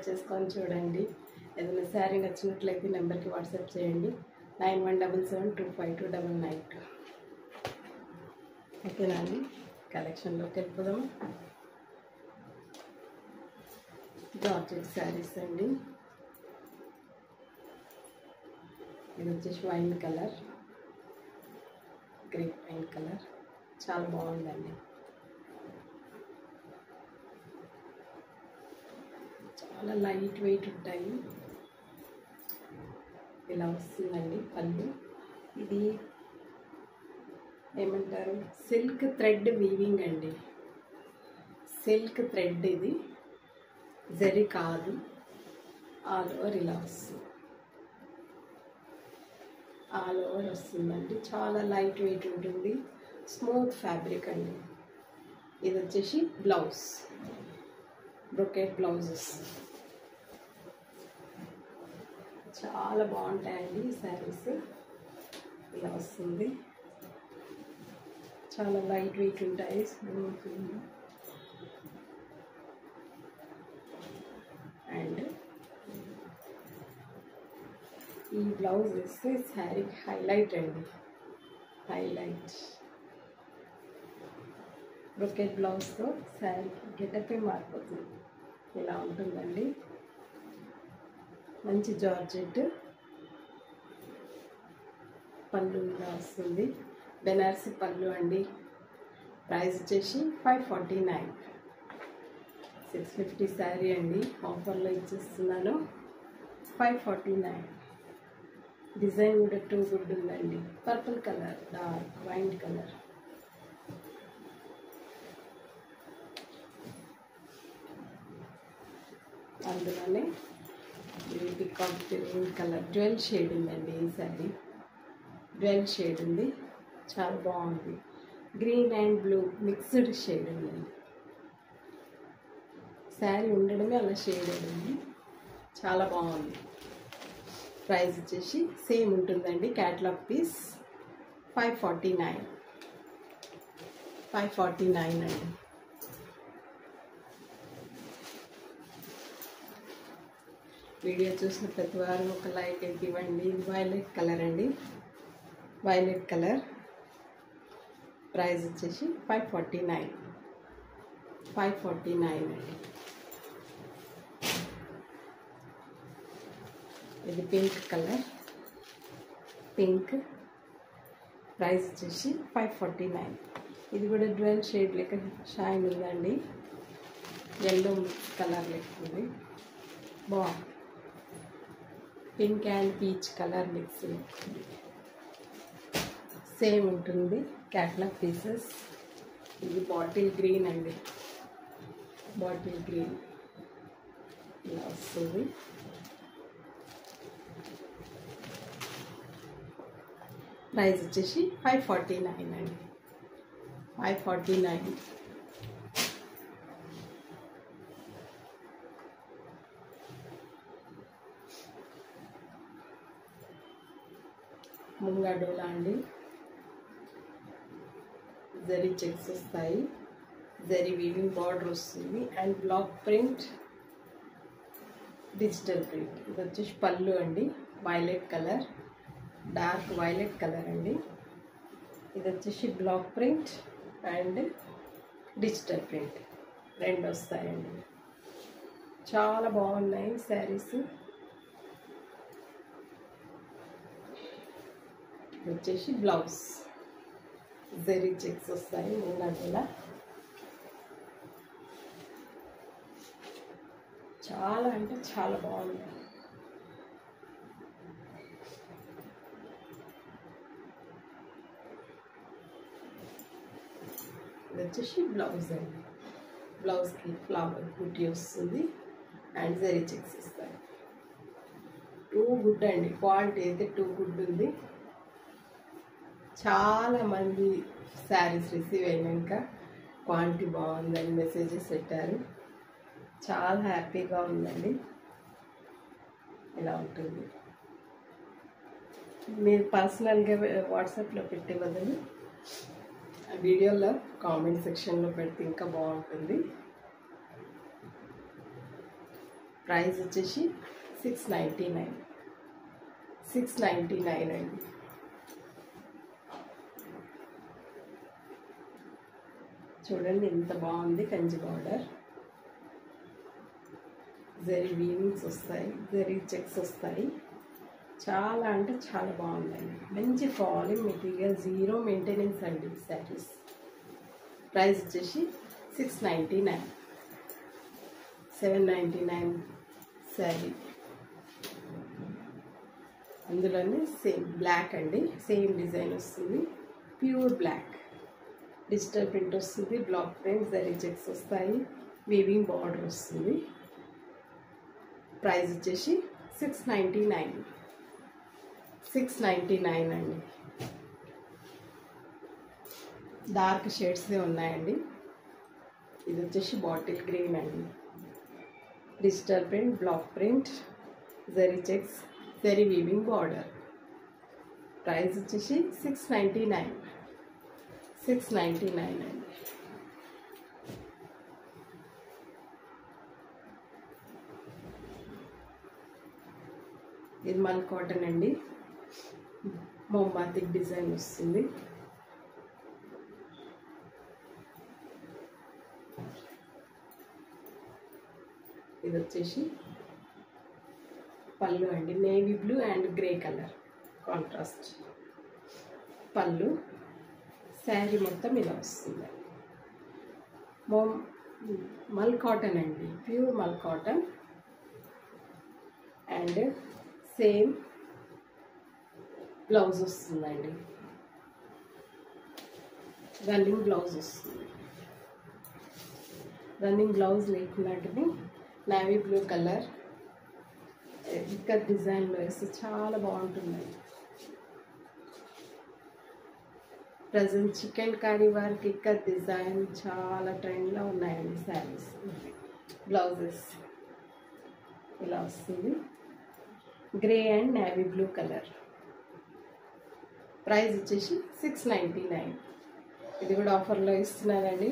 చేసుకొని చూడండి. ఏదైనా శారీ నచ్చినట్లయితే నెంబర్కి వాట్సాప్ చేయండి 9177252992. ఓకేనా అండి? కలెక్షన్లోకి వెళ్ళిపోదాము. జార్జెట్ శారీస్ అండి. ఇది వచ్చేసి wine colour, grape wine colour, చాలా బాగుందండి. చాలా లైట్ వెయిట్ ఉంటాయి. ఇలా వస్తుందండి పళ్ళు. ఇది ఏమంటారు, సిల్క్ థ్రెడ్ వీవింగ్ అండి. సిల్క్ థ్రెడ్, ఇది జరీ కాదు. ఆల్ ఓవర్ ఇలా వస్తుంది, ఆల్ ఓవర్ వస్తుందండి. చాలా లైట్ వెయిట్ ఉంటుంది, స్మూత్ ఫ్యాబ్రిక్ అండి. ఇది వచ్చేసి బ్లౌజ్, బ్రొకెట్ బ్లౌజెస్ చాలా బాగుంటాయండి. ఈ శారీస్ ఇలా వస్తుంది, చాలా లైట్ వెయిట్ ఉంటాయి, స్మూత్. అండ్ ఈ బ్లౌజ్ వేస్తే శారీకి హైలైట్ అండి, హైలైట్. బ్రొకెట్ బ్లౌజ్తో శారీకి గెటపే మారిపోతుంది. ఇలా ఉంటుందండి. మంచి జార్జెట్ పళ్ళు ఇలా వస్తుంది. బెనారసి పళ్ళు అండి. ప్రైస్ వచ్చేసి 549. 650 శారీ అండి. ఆఫర్లో ఇచ్చేస్తున్నాను 549. డిజైన్ కూడా టూ గుడ్ ఉందండి. Purple colour, dark wine colour. అందులోనే ఇది peacock green colour, dual shade ఉందండి. ఈ శారీ డ్యూయల్ షేడ్ ఉంది, చాలా బాగుంది. Green and blue mixed shade ఉందండి. శారీ ఉండడమే అలా షేడ్ ఉంది, చాలా బాగుంది. ప్రైస్ వచ్చేసి సేమ్ ఉంటుందండి. Catalogue piece 549. 549 అండి. వీడియో చూసిన ప్రతి వారు ఒక లైక్ ఇవ్వండి. ఇది వైలెట్ కలర్ అండి, వైలెట్ కలర్. ప్రైస్ వచ్చేసి 549. 549 అండి. ఇది పింక్ కలర్, పింక్. ప్రైస్ వచ్చేసి 549. ఇది కూడా డ్యూయల్ షేడ్ లెక్క షైన్ ఉందండి. ఎల్లో మిక్స్ కలర్ లెక్క ఉంది, బాగుంది. Pink and peach colour mix same ఉంటుంది. Catalogue pieces. ఇది బాటిల్ గ్రీన్ అండి, బాటిల్ గ్రీన్ ఇలా వస్తుంది. ప్రైస్ వచ్చేసి 549 అండి. 549. ముంగా డోలా అండి. జరీ చెక్స్ వస్తాయి, జరీ వీవింగ్ బార్డర్ వస్తుంది and block print, digital print. ఇది వచ్చేసి పళ్ళు అండి, violet colour, dark violet colour అండి. ఇది వచ్చేసి block print and digital print రెండు వస్తాయండి. చాలా బాగున్నాయి శారీస్. వచ్చేసి బ్లౌజ్ జరీ చెక్స్ వస్తాయి ముంగంటలా. చాలా అంటే చాలా బాగుంది. ఇది వచ్చేసి బ్లౌజ్ అండి. బ్లౌజ్కి ఫ్లవర్ బుట్టి వస్తుంది అండ్ జరీ చెక్స్ వస్తాయి. టూ గుడ్ అండి, క్వాలిటీ అయితే టూ గుడ్ ఉంది. చాలా మంది శారీస్ రిసీవ్ అయినాక క్వాలిటీ బాగుందని మెసేజెస్ పెట్టారు. చాలా హ్యాపీగా ఉందండి. ఇలా ఉంటుంది. మీరు పర్సనల్గా వాట్సాప్లో పెట్టే బదులు వీడియోలో కామెంట్ సెక్షన్లో పెడితే ఇంకా బాగుంటుంది. ప్రైస్ వచ్చేసి 699. 699 అండి. చూడండి ఎంత బాగుంది. కంచి బార్డర్, జరీ వీవింగ్స్ వస్తాయి, జరీ చెక్స్ వస్తాయి. చాలా అంటే చాలా బాగుందండి. మంచి ఫాలింగ్ మెటీరియల్, జీరో మెయింటెనెన్స్ అండి శారీస్. ప్రైస్ వచ్చేసి 699. 799 శారీ. అందులోనే సేమ్ బ్లాక్ అండి, సేమ్ డిజైన్ వస్తుంది, ప్యూర్ బ్లాక్. డిజిటల్ ప్రింట్ వస్తుంది, బ్లాక్ ప్రింట్, జరీ చెక్స్ వస్తాయి, వీవింగ్ బార్డర్ వస్తుంది. ప్రైస్ వచ్చేసి 699. 699 అండి. డార్క్ షేడ్సే ఉన్నాయండి. ఇది వచ్చేసి బాటిల్ గ్రీన్ అండి. Digital print, block print, zari checks, zari weaving border. Price వచ్చేసి 699. 699 అండి. ఇది మల్ కాటన్ అండి. మొంబాతిక్ డిజైన్ వస్తుంది. ఇది వచ్చేసి పళ్ళు అండి, navy blue and grey colour contrast పళ్ళు. శారీ మొత్తం ఇలా వస్తుంది. మల్ కాటన్ అండి, pure mul cotton. And same blouse వస్తుందండి, రన్నింగ్ బ్లౌజ్ వస్తుంది. రన్నింగ్ బ్లౌజ్ లేకున్నట్టుని నేవీ బ్లూ కలర్ ఇక్కడ డిజైన్లో వేస్తే చాలా బాగుంటుందండి. ప్రజెంట్ చికెన్ కర్రీ వారికి ఇక్కడ డిజైన్ చాలా ట్రెండ్లో ఉన్నాయండి శారీస్. బ్లౌజెస్ ఇలా వస్తుంది, grey and navy blue colour. Price వచ్చేసి 699. ఇది కూడా ఆఫర్లో ఇస్తున్నానండి.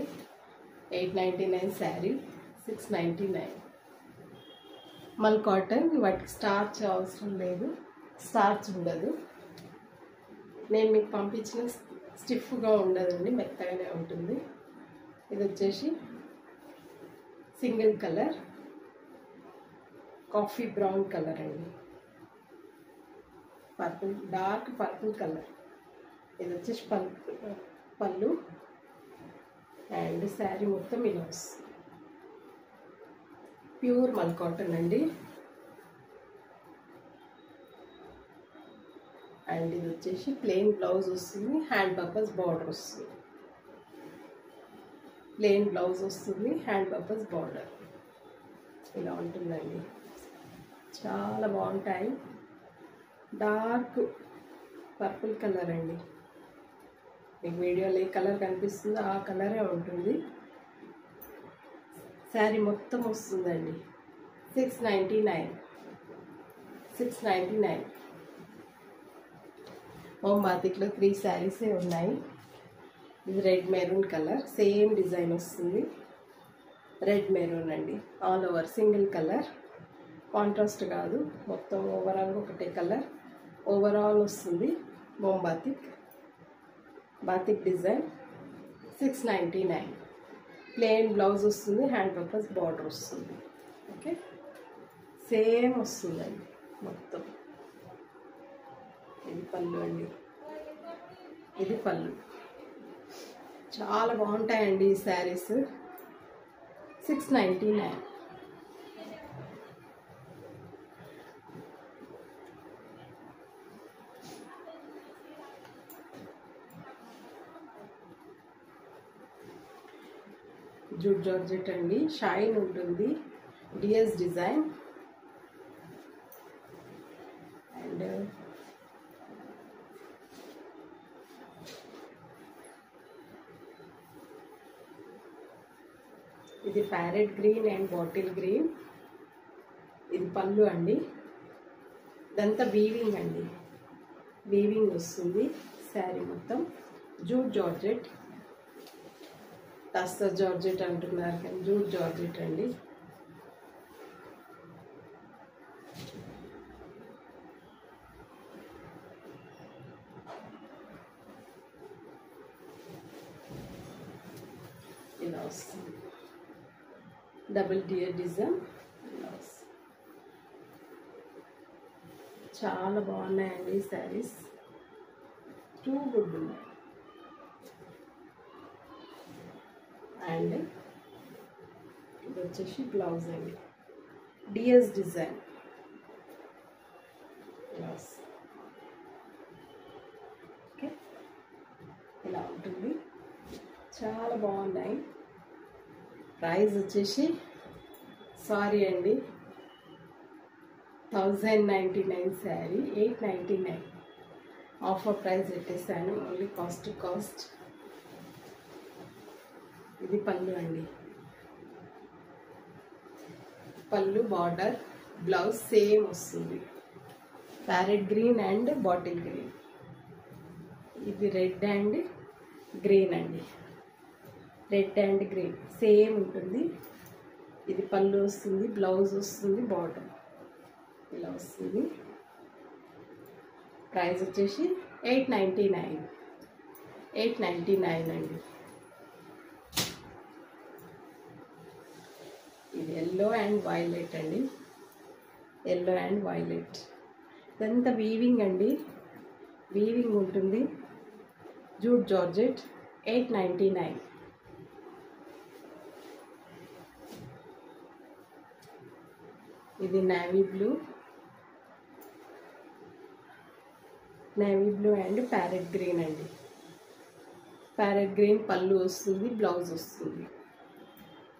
899 శారీ, 699. మల్ కాటన్, వాటికి స్టార్చ్ అవసరం లేదు, స్టార్చ్ ఉండదు. నేను మీకు పంపించిన స్టిఫ్గా ఉండదండి, మెత్తగానే ఉంటుంది. ఇది వచ్చేసి single colour, coffee brown colour అండి, పర్పుల్, డార్క్ పర్పుల్ కలర్. ఇది వచ్చేసి పళ్ళు అండ్ శారీ మొత్తం ఇలా వస్తుంది. ప్యూర్ మల్ కాటన్ అండి. అండ్ ఇది వచ్చేసి ప్లెయిన్ బ్లౌజ్ వస్తుంది, హ్యాండ్ పర్పస్ బార్డర్ వస్తుంది. ప్లెయిన్ బ్లౌజ్ వస్తుంది, హ్యాండ్ పర్పస్ బార్డర్ ఇలా ఉంటుందండి. చాలా బాగుంటాయి. డార్క్ పర్పుల్ కలర్ అండి. మీకు వీడియోలో ఏ కలర్ కనిపిస్తుందో ఆ కలరే ఉంటుంది. శారీ మొత్తం వస్తుందండి. 699. 699. మొంబాతిక్లో 3 శారీసే ఉన్నాయి. ఇది red maroon colour, same design వస్తుంది. రెడ్ మెరూన్ అండి, all over single colour, contrast కాదు, మొత్తం ఓవరాల్ ఒకటే కలర్. ఓవరాల్ వస్తుంది మొంబాతిక్, బాతిక్ డిజైన్. 699. ప్లెయిన్ బ్లౌజ్ వస్తుంది, హ్యాండ్ పర్పస్ బార్డర్ వస్తుంది. ఓకే, సేమ్ వస్తుందండి మొత్తం. ఇది పళ్ళు అండి, ఇది పళ్ళు. చాలా బాగుంటాయండి ఈ శారీస్. 699. జూట్ జార్జెట్ అండి, షైన్ ఉంటుంది, డిఎస్ డిజైన్. అండ్ ఇది parrot green and bottle green. ఇది పళ్ళు అండి. ఇదంతా వీవింగ్ అండి, వీవింగ్ వస్తుంది శారీ మొత్తం. జూట్ జార్జెట్, టస్సర్ జార్జెట్ అంటున్నారు కానీ జూట్ జార్జెట్ అండి. వస్తుంది. డబుల్ టియర్ డిజైన్ ఇలా వస్తుంది. చాలా బాగున్నాయండి ఈ శారీస్, టూ గుడ్ ఉన్నాయి. అండ్ ఇది వచ్చేసి బ్లౌజ్ అండి, డిఎస్ డిజైన్ బ్లౌజ్. ఓకే, ఇలా ఉంటుంది. చాలా బాగున్నాయి. ప్రైస్ వచ్చేసి సారీ అండి 1099 శారీ 899 ఆఫర్ ప్రైస్ పెట్టేసాను. Only cost. ఇది పళ్ళు అండి, పళ్ళు బార్డర్, బ్లౌజ్ సేమ్ వస్తుంది. Parrot green and bottle green. ఇది రెడ్ అండ్ గ్రీన్ అండి, రెడ్ అండ్ గ్రీన్ సేమ్ ఉంటుంది. ఇది పళ్ళు వస్తుంది, బ్లౌజ్ వస్తుంది, బార్డర్ ఇలా వస్తుంది. ప్రైస్ వచ్చేసి 899 అండి. ఇది ఎల్లో అండ్ వైలెట్ అండి, ఎల్లో అండ్ వైలెట్. ఇదంతా వీవింగ్ అండి, వీవింగ్ ఉంటుంది. Jute georgette 899. ఇది navy blue and parrot green అండి. ప్యారెట్ గ్రీన్ పళ్ళు వస్తుంది, బ్లౌజ్ వస్తుంది.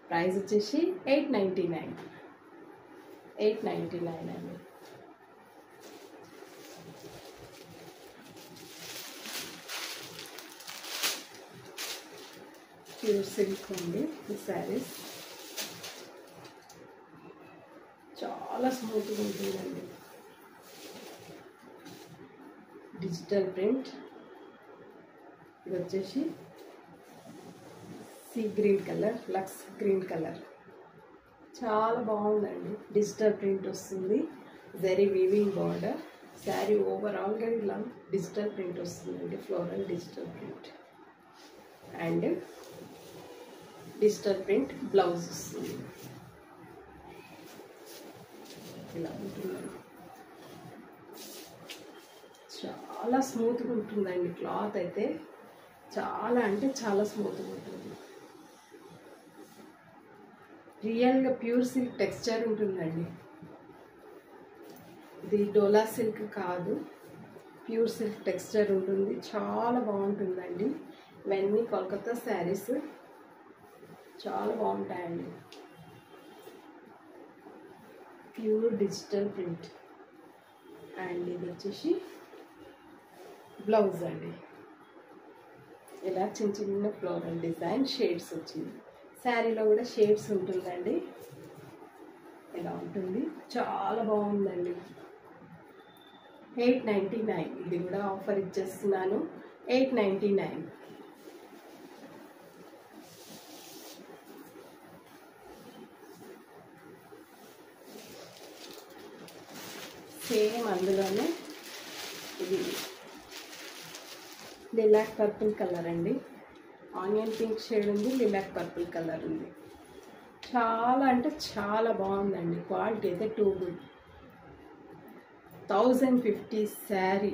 ప్రైస్ వచ్చేసి 899 అండి. ప్యూర్ సిల్క్ ఉంది ఈ శారీస్, చాలా స్మూత్గా ఉంటుందండి. Digital print. ఇది వచ్చేసి సీ గ్రీన్ కలర్, లక్స్ గ్రీన్ కలర్, చాలా బాగుందండి. డిజిటల్ ప్రింట్ వస్తుంది, జరీ వీవింగ్ బార్డర్. శారీ ఓవరాల్గా ఇలా డిజిటల్ ప్రింట్ వస్తుందండి, floral digital print and digital print blouse వస్తుంది. ఇలా ఉంటుందండి, చాలా స్మూత్గా ఉంటుందండి. క్లాత్ అయితే చాలా అంటే చాలా స్మూత్గా ఉంటుంది. రియల్గా ప్యూర్ సిల్క్ టెక్స్చర్ ఉంటుందండి. ఇది డోలా సిల్క్ కాదు, ప్యూర్ సిల్క్ టెక్స్చర్ ఉంటుంది. చాలా బాగుంటుందండి. ఇవన్నీ కోల్కతా శారీస్ చాలా బాగుంటాయండి. Pure digital print. అండ్ ఇది వచ్చేసి బ్లౌజ్ అండి. ఇలా చిన్న చిన్న ఫ్లోరల్ డిజైన్ షేడ్స్ వచ్చింది. శారీలో కూడా షేడ్స్ ఉంటుందండి. ఇలా ఉంటుంది, చాలా బాగుందండి. 899. ఇది కూడా ఆఫర్ ఇచ్చేస్తున్నాను, 899. సేమ్ అందులోనే ఇది లిలాక్ పర్పుల్ కలర్ అండి. ఆనియన్ పింక్ షేడ్ ఉంది, లిలాక్ పర్పుల్ కలర్ ఉంది. చాలా అంటే చాలా బాగుందండి. క్వాలిటీ అయితే టూ గుడ్. 1050 శారీ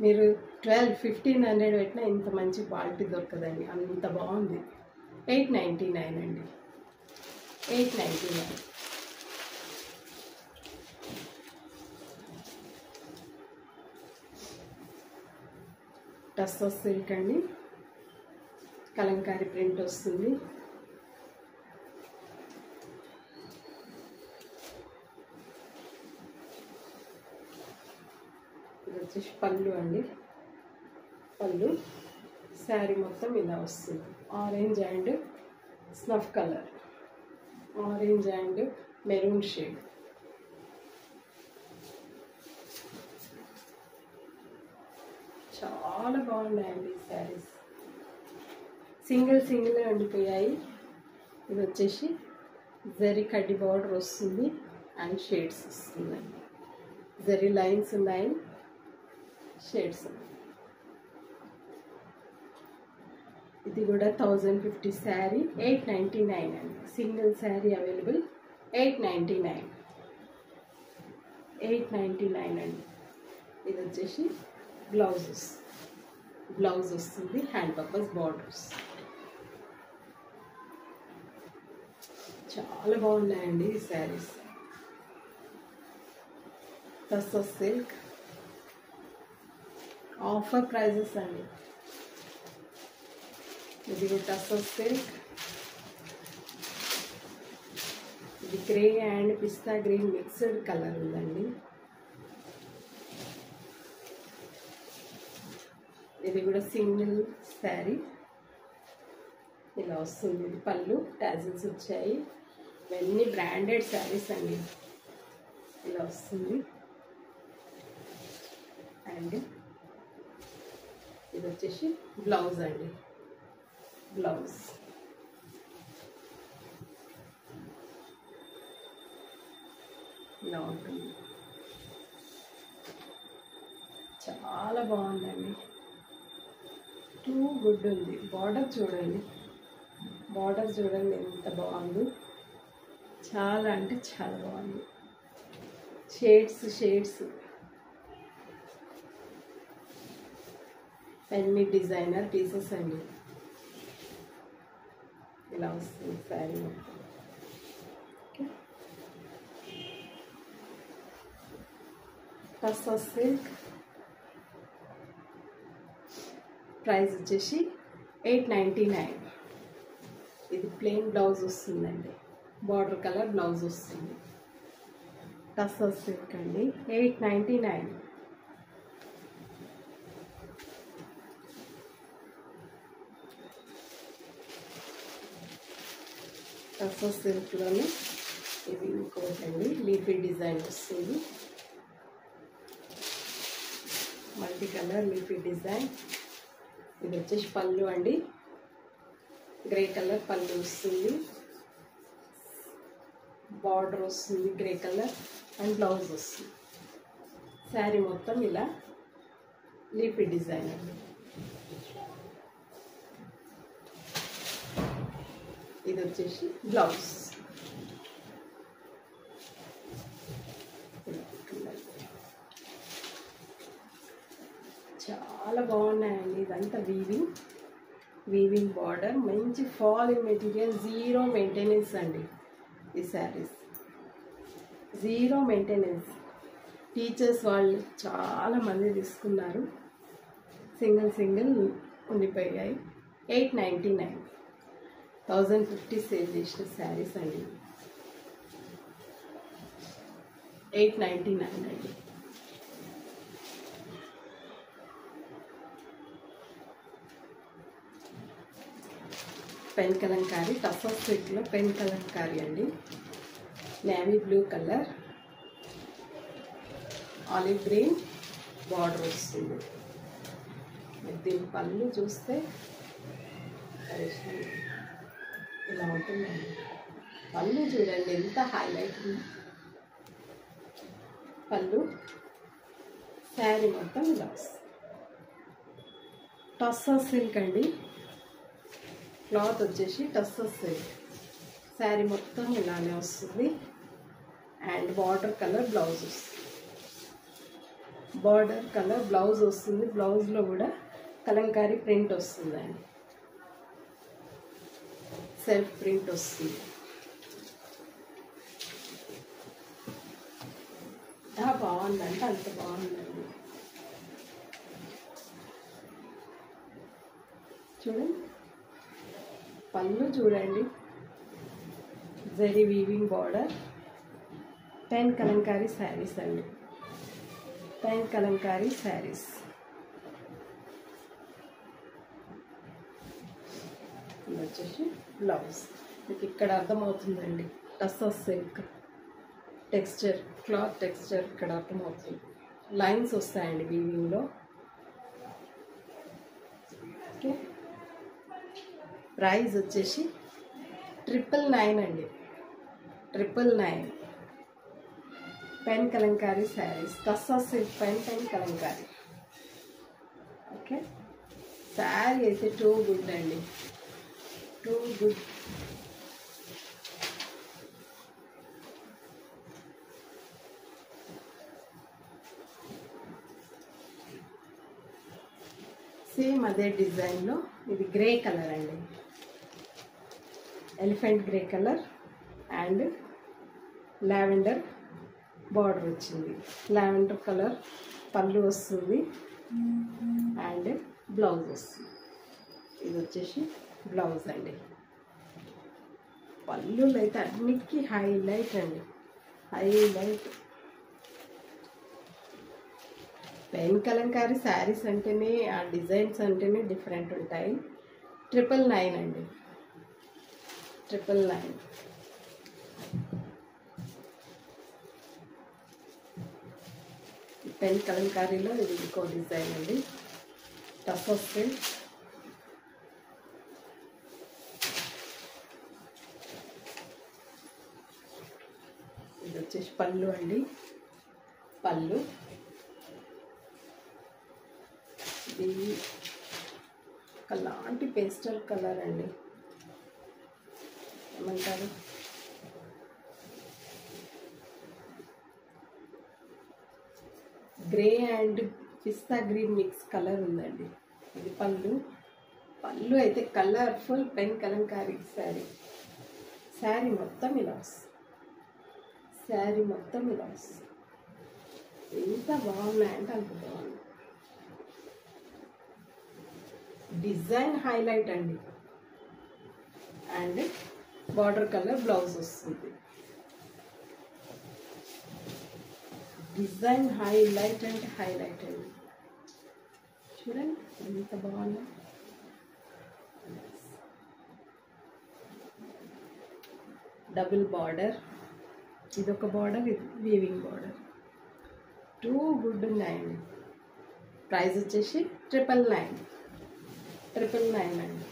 మీరు 1500 పెట్టినా ఇంత మంచి క్వాలిటీ దొరకదండి, అంత బాగుంది. 899 అండి, 899. టస్సర్ సిల్క్ అండి, కలంకారీ ప్రింట్ వస్తుంది. ఇది వచ్చేసి పళ్ళు అండి, పళ్ళు. శారీ మొత్తం ఇలా వస్తుంది. Orange and snuff colour, orange and maroon shade. చాలా బాగున్నాయండి ఈ శారీస్. సింగిల్ ఉండిపోయాయి. ఇది వచ్చేసి జరీ కడ్డీ బార్డర్ వస్తుంది అండ్ షేడ్స్ వస్తుందండి. జరీ లైన్స్ ఉన్నాయి, షేడ్స్. ఇది కూడా 1050 శారీ 899 అండి. సింగిల్ శారీ అవైలబుల్ 899 అండి. ఇది వచ్చేసి బ్లౌజ్ వస్తుంది, హ్యాండ్ పర్పస్ బార్డర్స్. చాలా బాగున్నాయండి ఈ saris. Tussar silk offer prices అండి. ఇది టస్సర్ సిల్క్, ఇది grey and pista green mixed colour ఉందండి. ఇది కూడా సింగిల్ శారీ ఇలా వస్తుంది. ఇది పళ్ళు టాజిల్స్ వచ్చాయి. ఇవన్నీ బ్రాండెడ్ శారీస్ అండి. ఇలా వస్తుంది. అండ్ ఇది వచ్చేసి బ్లౌజ్ అండి. బ్లౌజ్ ఇలా ఉంటుంది. చాలా బాగుందండి. టూ గుడ్ ఉంది. బార్డర్ చూడండి ఎంత బాగుంది. చాలా అంటే చాలా బాగుంది. షేడ్స్ అన్ని డిజైనర్ పీసెస్ అండి. ఇలా వస్తుంది శారీ మొత్తం. టస్సర్ సిల్క్ ప్రైస్ వచ్చేసి 899. ఇది ప్లెయిన్ బ్లౌజ్ వస్తుందండి. బార్డర్ కలర్ బ్లౌజ్ వస్తుంది. టస్సర్ సిల్క్ అండి 899. టస్సర్ సిల్క్లోనే ఇది ఇంకోటి అండి. లీఫీ డిజైన్ వస్తుంది. Multi colour leafy design. ఇది వచ్చేసి పళ్ళు అండి. గ్రే కలర్ పళ్ళు వస్తుంది. బార్డర్ వస్తుంది గ్రే కలర్ అండ్ బ్లౌజ్ వస్తుంది. శారీ మొత్తం ఇలా లీఫీ డిజైన్ అండి. ఇది వచ్చేసి బ్లౌజ్. చాలా బాగున్నాయండి. ఇదంతా వీవింగ్ బార్డర్, మంచి ఫాలింగ్ మెటీరియల్, జీరో మెయింటెనెన్స్ అండి. ఈ శారీస్ జీరో మెయింటెనెన్స్. టీచర్స్ వాళ్ళు చాలామంది తీసుకున్నారు. సింగిల్ ఉండిపోయాయి. 899. 1050 సేల్ చేసిన శారీస్ అండి. 899 అండి. పెన్ కలంకారీ టస్సర్ సిల్క్లో పెన్ కలంకారీ అండి. Navy blue colour, olive green border వస్తుంది. దీని పళ్ళు చూస్తే ఇలా ఉంటుందండి. పళ్ళు చూడండి ఎంత హైలైట్ ఉంది. పళ్ళు శారీ మొత్తం ఇలా వస్తుంది. టస్సర్ సిల్క్ అండి. క్లాత్ వచ్చేసి టస్సర్ సిల్క్. శారీ మొత్తం ఇలానే వస్తుంది. అండ్ బార్డర్ కలర్ బ్లౌజ్ వస్తుంది. బార్డర్ కలర్ బ్లౌజ్ వస్తుంది. బ్లౌజ్లో కూడా కలంకారీ ప్రింట్ వస్తుందండి. సెల్ఫ్ ప్రింట్ వస్తుంది. బాగుందంటే అంత బాగుందండి. చూడండి పళ్ళు చూడండి. Zari weaving border. Pen Kalamkari saris అండి. పెన్ కలంకారీ శారీస్. ఇది వచ్చేసి బ్లౌజ్. మీకు ఇక్కడ అర్థమవుతుందండి. Tussar silk texture, cloth texture ఇక్కడ అర్థమవుతుంది. లైన్స్ వస్తాయండి వీవింగ్లో. ఓకే. ప్రైస్ వచ్చేసి 999 అండి. 999. Pen Kalamkari saris. Tussar silk pen Kalamkari. Okay. Sari అయితే టూ గుడ్ అండి, టూ గుడ్. సేమ్ అదే డిజైన్లో ఇది గ్రే కలర్ అండి, elephant grey colour and lavender border వచ్చింది. లావెండర్ కలర్ పళ్ళు వస్తుంది అండ్ బ్లౌజ్ వస్తుంది. ఇది వచ్చేసి బ్లౌజ్ అండి. పళ్ళులు అయితే అన్నిటికీ హైలైట్ అండి, హైలైట్. పెన్ కలంకారీ శారీస్ అంటేనే ఆ డిజైన్స్ అంటేనే డిఫరెంట్ ఉంటాయి. 999 అండి, 999. పెన్ కలంకారీలో ఇది ఇంకో డిజైన్ అండి, టఫ్ వస్తే. ఇది వచ్చేసి పళ్ళు అండి, పళ్ళు. ఇది ఒకలాంటి పేస్టల్ కలర్ అండి, ఏమంటారు, grey and pista green mix colour ఉందండి. ఇది పళ్ళు. పళ్ళు అయితే కలర్ఫుల్ పెన్ కలంకారీ శారీ. శారీ మొత్తం ఇలా వస్తుంది, శారీ మొత్తం ఇలా వస్తుంది. ఎంత బాగున్నాయంటే అంత బాగుంది. డిజైన్ హైలైట్ అండి అండ్ బార్డర్ కలర్ బ్లౌజ్ వస్తుంది. డిజైన్ హైలైట్ అంటే హైలైట్ అండి, చూడండి ఎంత బాగుంది. డబుల్ బార్డర్, ఇదొక బార్డర్, ఇది వీవింగ్ బార్డర్. టూ గుడ్ ఉన్నాయండి. ప్రైస్ వచ్చేసి 999, 999 అండి.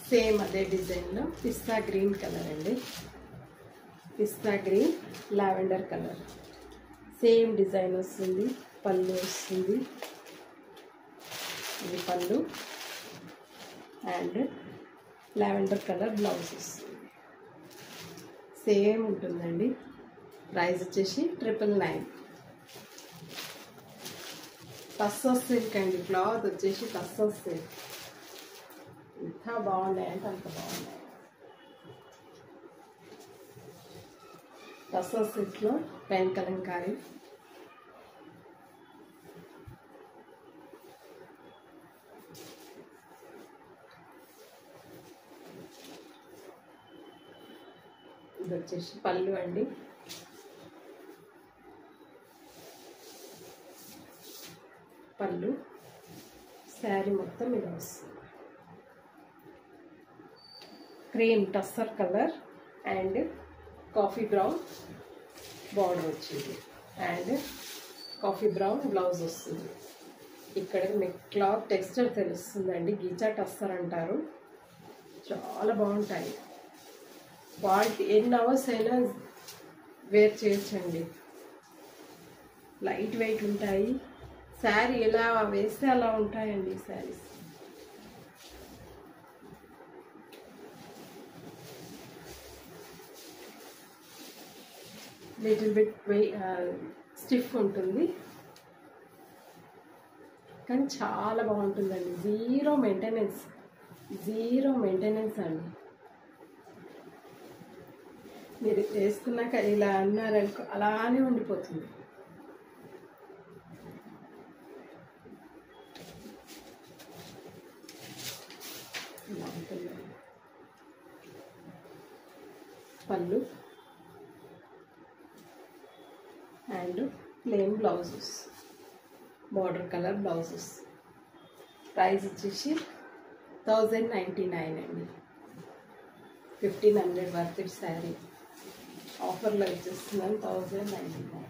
సేమ్ అదే డిజైన్లో పిస్తా గ్రీన్ కలర్ అండి, పిస్తా green lavender colour. Same design వస్తుంది, పళ్ళు వస్తుంది. ఇది పళ్ళు అండ్ లావెండర్ కలర్ బ్లౌజ్ వస్తుంది. సేమ్ ఉంటుందండి. ప్రైస్ వచ్చేసి 999. టస్సర్ సిల్క్ అండి, క్లాత్ వచ్చేసి టస్సర్ సిల్క్. ఎంత బాగున్నాయంటే అంత బాగున్నాయి. టస్సర్ సిల్క్లో పెన్ కలంకారీ. ఇది వచ్చేసి పళ్ళు అండి, పళ్ళు. శారీ మొత్తం ఇలా వస్తుంది. Cream tussar colour and coffee brown border వచ్చింది అండ్ కాఫీ బ్రౌన్ బ్లౌజ్ వస్తుంది. ఇక్కడ మీకు క్లాత్ టెక్స్చర్ తెలుస్తుందండి, గీచా టస్సర్ అంటారు. చాలా బాగుంటాయి. క్వాలిటీ ఎన్ని అవర్స్ అయినా వేర్ చేయొచ్చండి. లైట్ వెయిట్ ఉంటాయి. శారీ ఎలా వేస్తే అలా ఉంటాయండి ఈ శారీస్. లిటిల్ బిట్ స్టిఫ్ ఉంటుంది కానీ చాలా బాగుంటుందండి. జీరో మెయింటెనెన్స్, జీరో మెయింటెనెన్స్ అండి. మీరు వేసుకున్నాక ఇలా అన్నారనుకో అలానే ఉండిపోతుంది. ఇలా ఉంటుందండి. పళ్ళు and plain blouses, border colour blouses. Price వచ్చేసి 1099 అండి. 1500 వర్త్ ఇట్ శారీ. ఆఫర్లో ఇచ్చేస్తున్నాను 1099.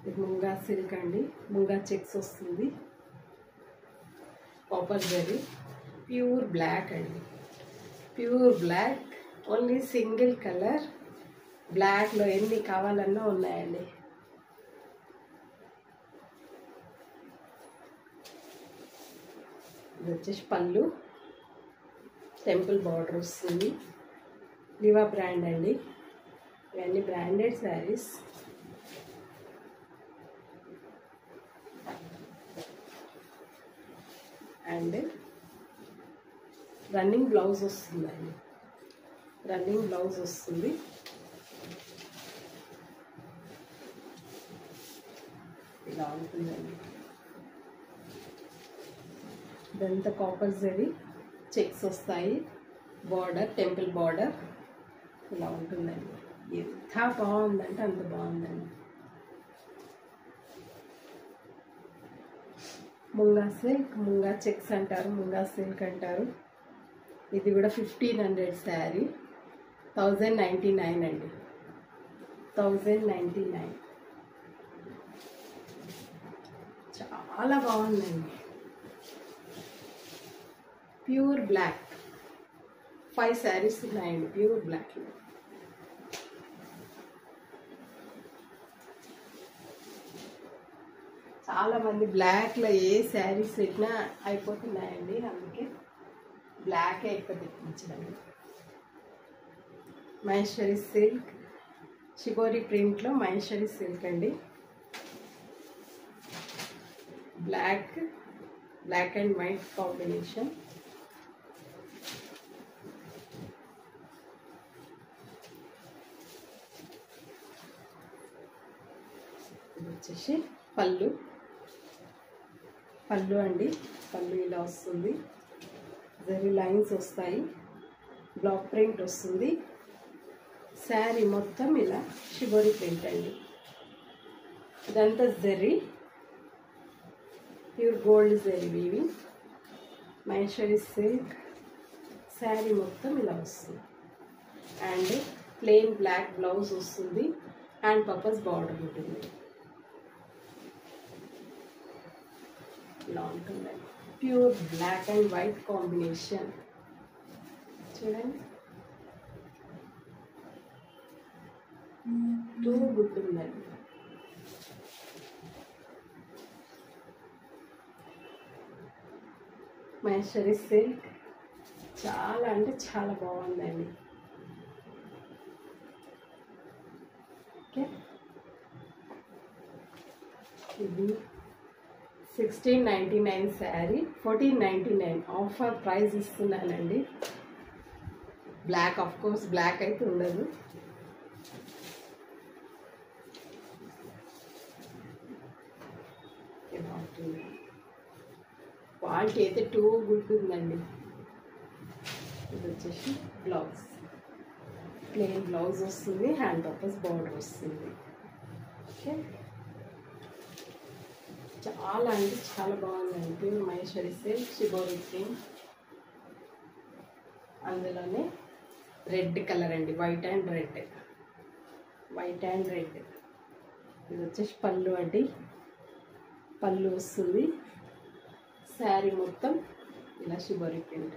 ఇది ముంగా సిల్క్ అండి, ముంగా చెక్స్ వస్తుంది. కాపర్ జరీ, ప్యూర్ బ్లాక్ అండి, pure block, only single colour. బ్లాక్లో ఎన్ని కావాలన్నా ఉన్నాయండి. ఇది వచ్చేసి పళ్ళు, టెంపుల్ బార్డర్ వస్తుంది. లివా బ్రాండ్ అండి, ఇవన్నీ branded saris. And running blouse వస్తుందండి, రన్నింగ్ బ్లౌజ్ వస్తుంది. ఇలా ఉంటుందండి. ఇదంతా కాపర్ జరీ చెక్స్ వస్తాయి. బార్డర్ టెంపుల్ బార్డర్ ఇలా ఉంటుందండి. ఎంత బాగుందంటే అంత బాగుందండి. ముంగా సిల్క్, ముంగా చెక్స్ అంటారు, ముంగా సిల్క్ అంటారు. ఇది కూడా 1500 శారీ, 1099 అండి, 1099. చాలా బాగుందండి. ప్యూర్ బ్లాక్, 5 శారీస్ ఉన్నాయండి ప్యూర్ బ్లాక్లో. చాలామంది బ్లాక్లో ఏ శారీస్ పెట్టినా అయిపోతున్నాయండి, అందుకే బ్లాకే ఎక్కువ తెప్పించండి. మహేశ్వరి సిల్క్, షిబోరి ప్రింట్లో మహేశ్వరి సిల్క్ అండి. Black and white combination. ఇది వచ్చేసి పళ్ళు అండి. పళ్ళు ఇలా వస్తుంది, జరీ లైన్స్ వస్తాయి, బ్లాక్ ప్రింట్ వస్తుంది. శారీ మొత్తం ఇలా షిబోరి ప్రింట్ అండి. ఇదంతా zari, pure gold zari weaving, Maheshwari silk. Sari మొత్తం ఇలా వస్తుంది. అండ్ ప్లెయిన్ బ్లాక్ బ్లౌజ్ వస్తుంది, హ్యాండ్ పర్పస్ బార్డర్ ఉంటుంది. ఇలా ఉంటుందండి. Pure black and white combination చూడండి, టూ గుడ్ ఉందండి. మహేశ్వరి సిల్క్ చాలా అంటే చాలా బాగుందండి. ఓకే, ఇది 1699 శారీ, 1499 ఆఫర్ ప్రైస్ ఇస్తున్నానండి. బ్లాక్ ఆఫ్ కోర్స్ బ్లాక్ అయితే ఉండదు. క్వాలిటీ అయితే టూ గుడ్ ఉందండి. ఇది వచ్చేసి బ్లౌజ్, ప్లెయిన్ బ్లౌజ్ వస్తుంది, హ్యాండ్ పర్పస్ బార్డర్ వస్తుంది. ఓకే, చాలా అంటే చాలా బాగుందండి. Pure Maheshwari silk, shibori print. అందులోనే రెడ్ కలర్ అండి, వైట్ అండ్ రెడ్. ఇది వచ్చేసి పళ్ళు అండి, పళ్ళు వస్తుంది. శారీ మొత్తం ఇలా షిబోరి ప్రింట్,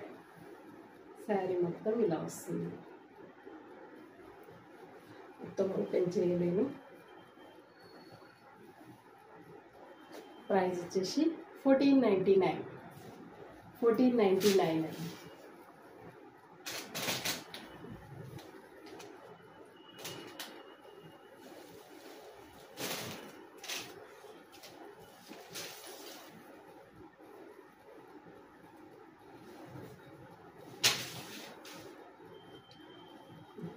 శారీ మొత్తం ఇలా వస్తుంది. మొత్తం ఓపెన్ చేయలేను. ప్రైస్ వచ్చేసి 1499 అండి.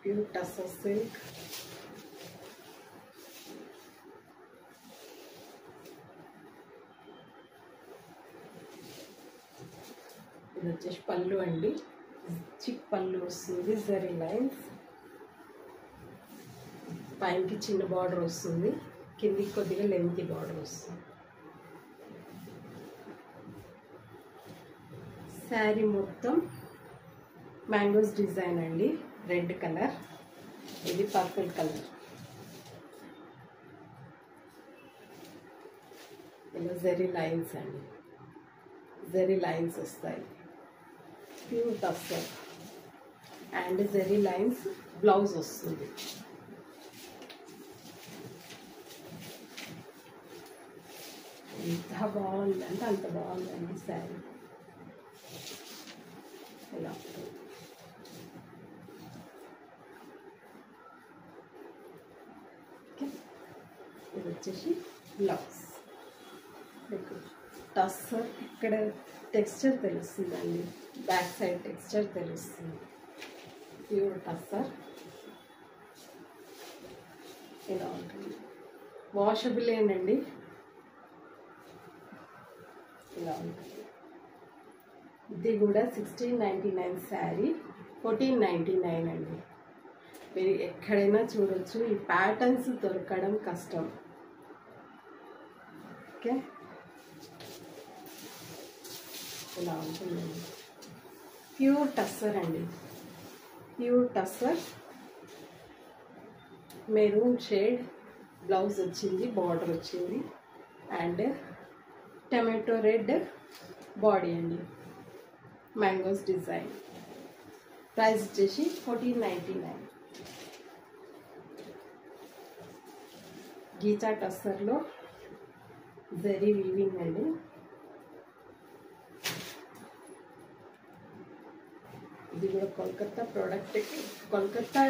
ప్యూర్ టస్సర్ సిల్క్, ఇది వచ్చేసి పళ్ళు అండి, చిక్ పళ్ళు వస్తుంది, జరీ లైన్స్. పైకి చిన్న బార్డర్ వస్తుంది, కిందికి కొద్దిగా లెంతీ బార్డర్ వస్తుంది. శారీ మొత్తం మ్యాంగోస్ డిజైన్ అండి, రెడ్ కలర్, ఇది పర్పుల్ కలర్. ఇలా జరీ లైన్స్ అండి, జరీ లైన్స్ వస్తాయి. Pure tussar, and zari lines blouse వస్తుంది. ఎంత బాగుందంటే అంత బాగుందండి శారీ. ఇలా ఇది వచ్చేసి బ్లౌజ్. మీకు టస్సర్ ఇక్కడ టెక్స్చర్ తెలుస్తుందండి, బ్యాక్ సైడ్ టెక్స్చర్ తెలుస్తుంది. ప్యూర్ టస్సర్ ఇలా ఉంటుంది. వాషబులేనండి, ఇలా ఉంటుంది. ఇది కూడా 1699 శారీ, 1499 అండి. మీరు ఎక్కడైనా చూడొచ్చు. ఈ ప్యాటర్న్స్ దొరకడం కష్టం. ఓకే, ఇలా ఉంటుందండి. ప్యూర్ టస్సర్ అండి, pure tussar. Maroon shade blouse వచ్చింది, బార్డర్ వచ్చింది అండ్ టమాటో రెడ్ బాడీ అండి, మ్యాంగోస్ డిజైన్. ప్రైస్ వచ్చేసి 1499. గీచా టస్సర్లో జరీ వీవింగ్ అండి. ఇది కూడా కోల్కతా ప్రోడక్ట్. కోల్కతా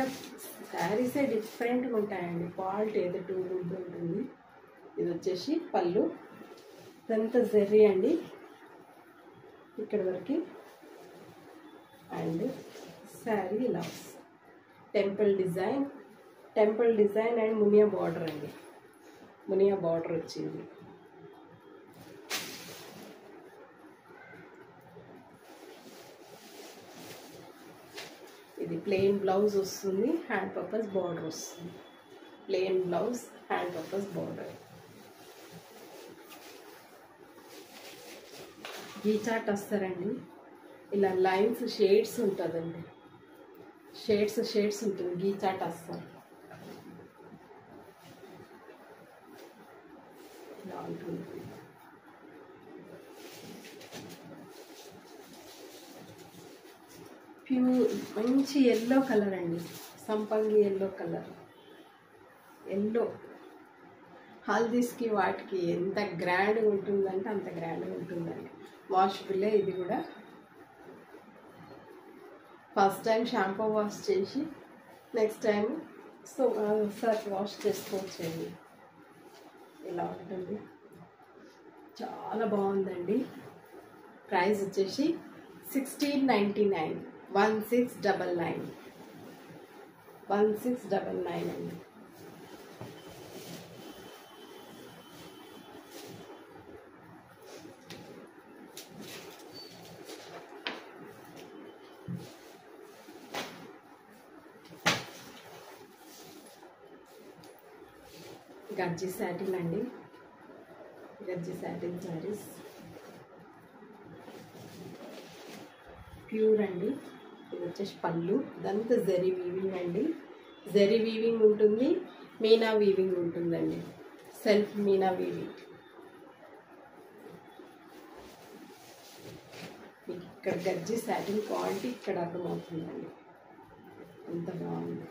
శారీసే డిఫరెంట్గా ఉంటాయండి, క్వాలిటీ ఏదో టూ ఉంటుంది. ఇది వచ్చేసి పళ్ళు, ఇదంతా జరీ అండి ఇక్కడ వరకు. అండ్ శారీ ఇలా temple design and Muniya border అండి, మునియా బార్డర్ వచ్చింది. ఇది ప్లెయిన్ బ్లౌజ్ వస్తుంది, హ్యాండ్ పర్పస్ బార్డర్ వస్తుంది. Plain blouse, hand purpose border. Ghicha tussar అండి. ఇలా లైన్స్ షేడ్స్ ఉంటుందండి, షేడ్స్ ఉంటుంది గీచా టస్సర్. ఇలా ఉంటుంది. ప్యూర్ మంచి ఎల్లో కలర్ అండి, సంపంగి ఎల్లో కలర్. ఎల్లో హల్దీస్కి వాటికి ఎంత గ్రాండ్గా ఉంటుందంటే అంత గ్రాండ్గా ఉంటుందండి. వాషబుల్లే. ఇది కూడా ఫస్ట్ టైం షాంపూ వాష్ చేసి నెక్స్ట్ టైం సర్ఫ్ వాష్ చేసుకోవచ్చండి. ఇలా ఉంటుంది, చాలా బాగుందండి. ప్రైస్ వచ్చేసి 1699, 1699 అండి. గజ్జి సాటిన్ అండి, గజ్జి సాటిన్ శారీస్ ప్యూర్ అండి. ఇది వచ్చేసి పళ్ళు, ఇదంతా జరీ వీవింగ్ అండి. జరీ వీవింగ్ ఉంటుంది, మీనా వీవింగ్ ఉంటుందండి, సెల్ఫ్ మీనా వీవింగ్. మీకు ఇక్కడ గజ్జి సాటిన్ క్వాలిటీ ఇక్కడ అర్థమవుతుందండి. ఎంత బాగుంది,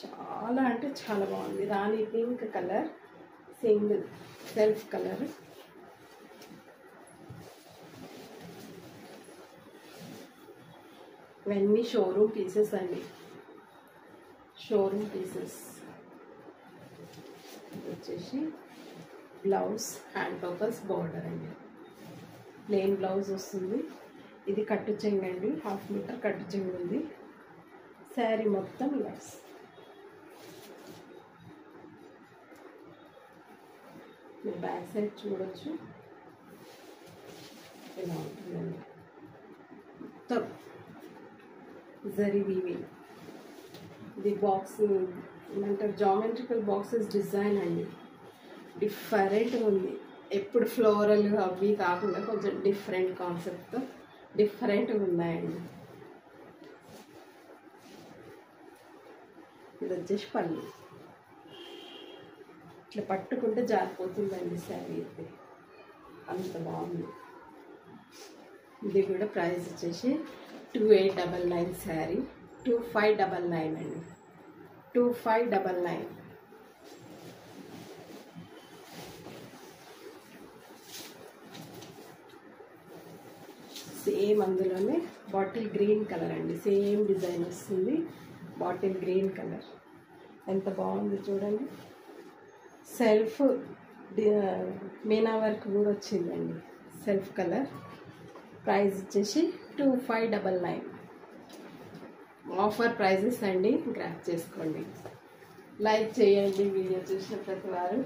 చాలా అంటే చాలా బాగుంది. Rani pink colour, single self colour. ఇవన్నీ షోరూమ్ పీసెస్ అండి, షోరూమ్ పీసెస్. వచ్చేసి బ్లౌజ్, హ్యాండ్ పర్పస్ బార్డర్ అండి, ప్లెయిన్ బ్లౌజ్ వస్తుంది. ఇది కట్టు చెంగు అండి, 1/2 మీటర్ కట్టు చెంగు ఉంది. శారీ మొత్తం లెస్. మీరు బ్యాక్ సైడ్ చూడొచ్చు, ఇలా ఉంటుందండి. మొత్తం జరీ వీవింగ్. ఇది బాక్స్ ఏమంటారు, జామెట్రికల్ బాక్సెస్ డిజైన్ అండి, డిఫరెంట్గా ఉంది. ఎప్పుడు ఫ్లోరల్ అవి కాకుండా కొంచెం డిఫరెంట్ కాన్సెప్ట్తో డిఫరెంట్గా ఉన్నాయండి. ఇది వచ్చేసి పళ్ళు, ఇట్లా పట్టుకుంటే జారిపోతుందండి శారీ అయితే, అంత బాగుంది. ఇది కూడా ప్రైస్ వచ్చేసి 2899 శారీ 2599 అండి 2599. సేమ్ అందులోనే బాటిల్ గ్రీన్ కలర్ అండి, సేమ్ డిజైన్ వస్తుంది. బాటిల్ గ్రీన్ కలర్ ఎంత బాగుంది చూడండి. సెల్ఫ్ మీనా వర్క్ కూడా వచ్చిందండి, సెల్ఫ్ కలర్. ప్రైస్ వచ్చేసి 2599. ఆఫర్ ప్రైజెస్ అండి, గ్రాప్ చేసుకోండి. లైక్ చేయండి వీడియో చూసిన ప్రతి వారు.